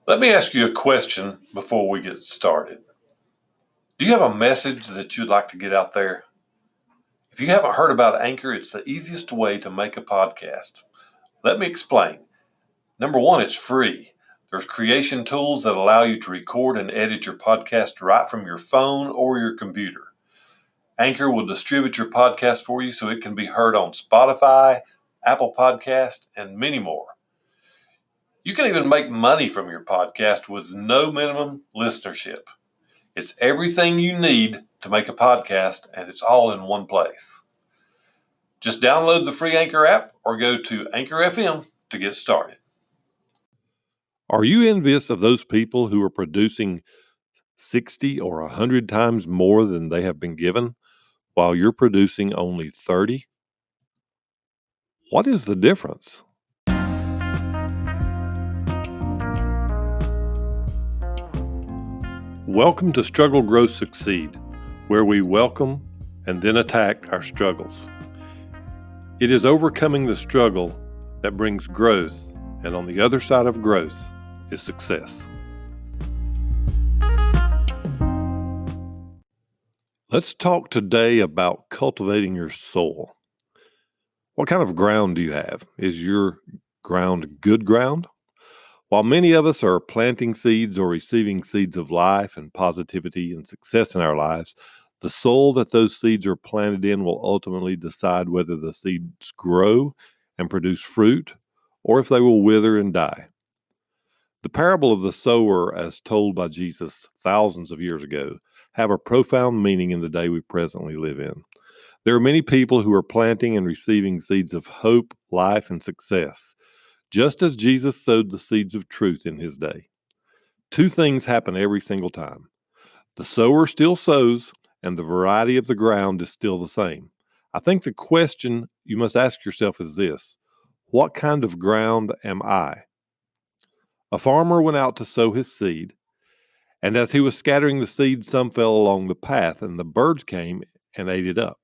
Let me ask you a question before we get started. Do you have a message that you'd like to get out there? If you haven't heard about Anchor, it's the easiest way to make a podcast. Let me explain. Number one, it's free. There's creation tools that allow you to record and edit your podcast right from your phone or your computer. Anchor will distribute your podcast for you so it can be heard on Spotify, Apple Podcast, and many more. You can even make money from your podcast with no minimum listenership. It's everything you need to make a podcast, and it's all in one place. Just download the free Anchor app or go to Anchor FM to get started. Are you envious of those people who are producing 60 or 100 times more than they have been given, while you're producing only 30? What is the difference? Welcome to Struggle, Grow, Succeed, where we welcome and then attack our struggles. It is overcoming the struggle that brings growth, and on the other side of growth is success. Let's talk today about cultivating your soul. What kind of ground do you have? Is your ground good ground? While many of us are planting seeds or receiving seeds of life and positivity and success in our lives, the soil that those seeds are planted in will ultimately decide whether the seeds grow and produce fruit or if they will wither and die. The parable of the sower, as told by Jesus thousands of years ago, have a profound meaning in the day we presently live in. There are many people who are planting and receiving seeds of hope, life, and success, just as Jesus sowed the seeds of truth in his day. Two things happen every single time. The sower still sows, and the variety of the ground is still the same. I think the question you must ask yourself is this: what kind of ground am I? A farmer went out to sow his seed, and as he was scattering the seed, some fell along the path, and the birds came and ate it up.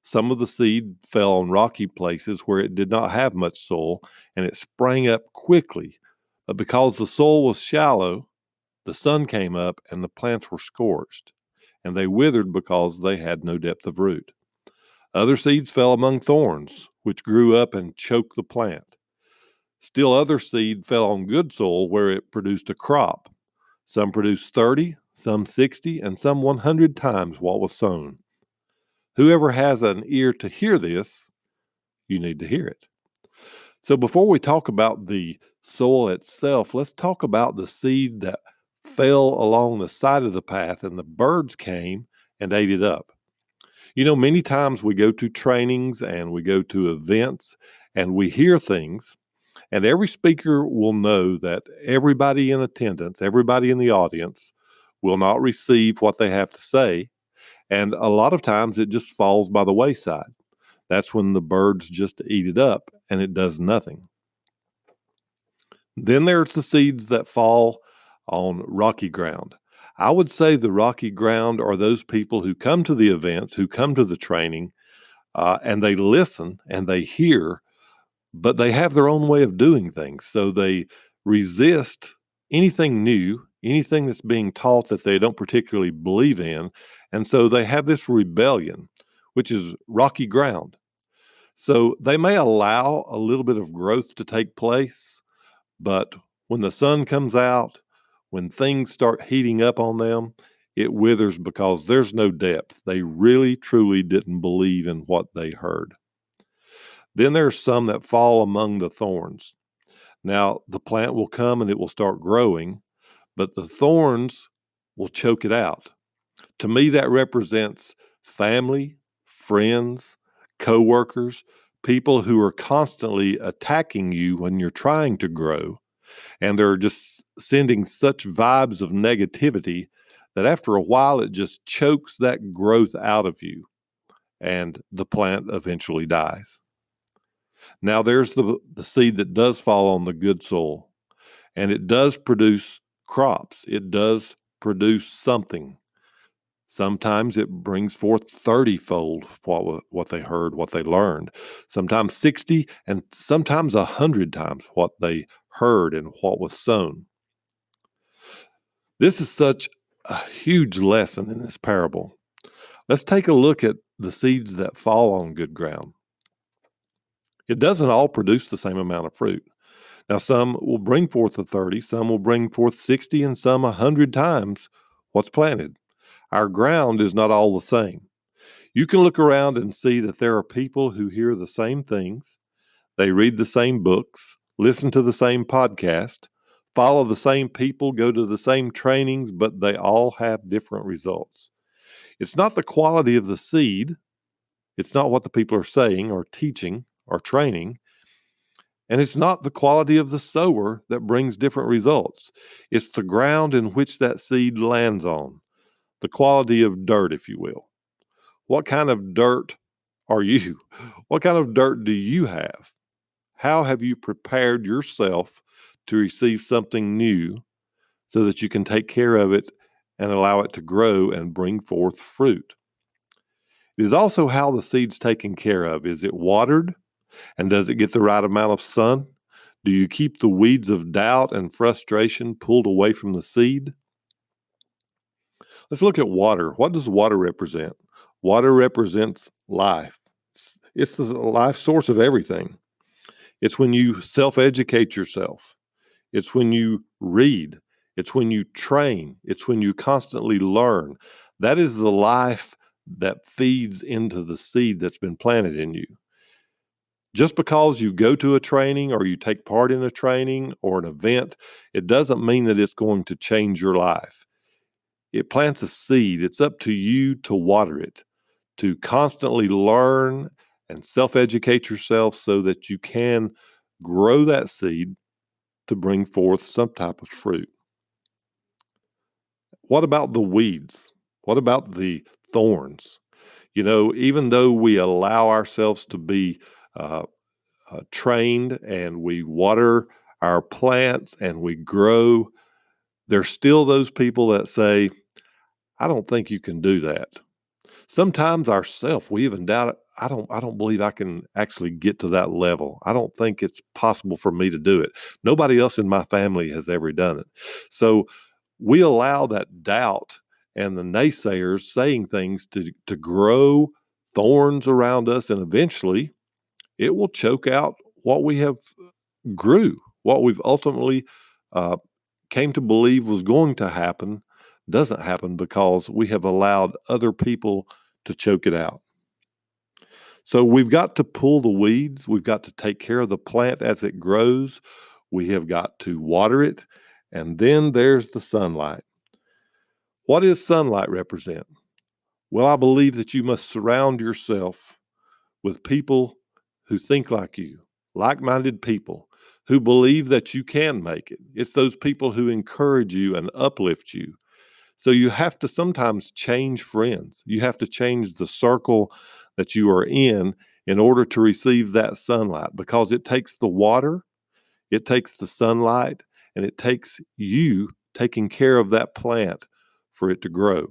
Some of the seed fell on rocky places where it did not have much soil, and it sprang up quickly. But because the soil was shallow, the sun came up and the plants were scorched, and they withered because they had no depth of root. Other seeds fell among thorns, which grew up and choked the plant. Still other seed fell on good soil where it produced a crop. Some produced 30, some 60, and some 100 times what was sown. Whoever has an ear to hear this, you need to hear it. So before we talk about the soil itself, let's talk about the seed that fell along the side of the path and the birds came and ate it up. You know, many times we go to trainings and we go to events and we hear things, and every speaker will know that everybody in attendance, everybody in the audience will not receive what they have to say. And a lot of times it just falls by the wayside. That's when the birds just eat it up and it does nothing. Then there's the seeds that fall on rocky ground. I would say the rocky ground are those people who come to the events, who come to the training, and they listen and they hear, but they have their own way of doing things. So they resist anything new, anything that's being taught that they don't particularly believe in. And so they have this rebellion, which is rocky ground. So they may allow a little bit of growth to take place, but when the sun comes out, when things start heating up on them, it withers because there's no depth. They really, truly didn't believe in what they heard. Then there's some that fall among the thorns. Now, the plant will come and it will start growing, but the thorns will choke it out. To me, that represents family, friends, coworkers, people who are constantly attacking you when you're trying to grow. And they're just sending such vibes of negativity that after a while, it just chokes that growth out of you, and the plant eventually dies. Now, there's the seed that does fall on the good soil, and it does produce crops. It does produce something. Sometimes it brings forth 30-fold what they heard, what they learned. Sometimes 60, and sometimes 100 times what they heard and what was sown. This is such a huge lesson in this parable. Let's take a look at the seeds that fall on good ground. It doesn't all produce the same amount of fruit. Now, some will bring forth 30, some will bring forth 60, and some 100 times what's planted. Our ground is not all the same. You can look around and see that there are people who hear the same things, they read the same books, listen to the same podcast, follow the same people, go to the same trainings, but they all have different results. It's not the quality of the seed, it's not what the people are saying or teaching or training, and it's not the quality of the sower that brings different results. It's the ground in which that seed lands on, the quality of dirt, if you will. What kind of dirt are you? What kind of dirt do you have? How have you prepared yourself to receive something new so that you can take care of it and allow it to grow and bring forth fruit? It is also how the seed's taken care of. Is it watered? And does it get the right amount of sun? Do you keep the weeds of doubt and frustration pulled away from the seed? Let's look at water. What does water represent? Water represents life. It's the life source of everything. It's when you self-educate yourself. It's when you read. It's when you train. It's when you constantly learn. That is the life that feeds into the seed that's been planted in you. Just because you go to a training or you take part in a training or an event, it doesn't mean that it's going to change your life. It plants a seed. It's up to you to water it, to constantly learn and self-educate yourself so that you can grow that seed to bring forth some type of fruit. What about the weeds? What about the thorns? Even though we allow ourselves to be trained and we water our plants and we grow, there's still those people that say, I don't think you can do that. Sometimes ourselves, we even doubt it. I don't believe I can actually get to that level. I don't think it's possible for me to do it. Nobody else in my family has ever done it. So we allow that doubt and the naysayers saying things to grow thorns around us, and eventually it will choke out what we have grew, what we've ultimately came to believe was going to happen doesn't happen because we have allowed other people to choke it out. So we've got to pull the weeds. We've got to take care of the plant as it grows. We have got to water it. And then there's the sunlight. What does sunlight represent? Well, I believe that you must surround yourself with people who think like you, like-minded people who believe that you can make it. It's those people who encourage you and uplift you. So you have to sometimes change friends. You have to change the circle that you are in order to receive that sunlight, because it takes the water, it takes the sunlight, and it takes you taking care of that plant for it to grow.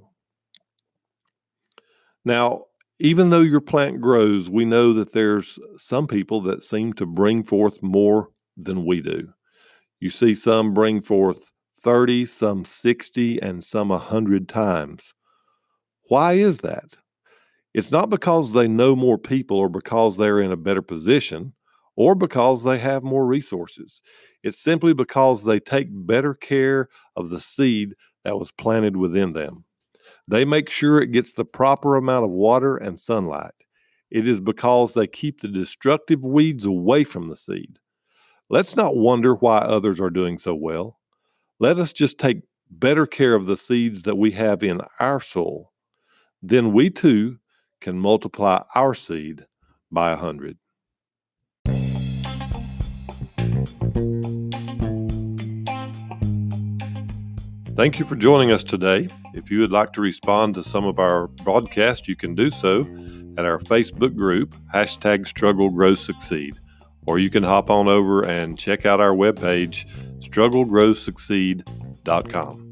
Now, even though your plant grows, we know that there's some people that seem to bring forth more than we do. You see some bring forth 30, some 60, and some 100 times. Why is that? It's not because they know more people or because they're in a better position or because they have more resources. It's simply because they take better care of the seed that was planted within them. They make sure it gets the proper amount of water and sunlight. It is because they keep the destructive weeds away from the seed. Let's not wonder why others are doing so well. Let us just take better care of the seeds that we have in our soul. Then we too can multiply our seed by 100. Thank you for joining us today. If you would like to respond to some of our broadcasts, you can do so at our Facebook group, #StruggleGrowSucceed. Or you can hop on over and check out our webpage, StruggleGrowSucceed.com.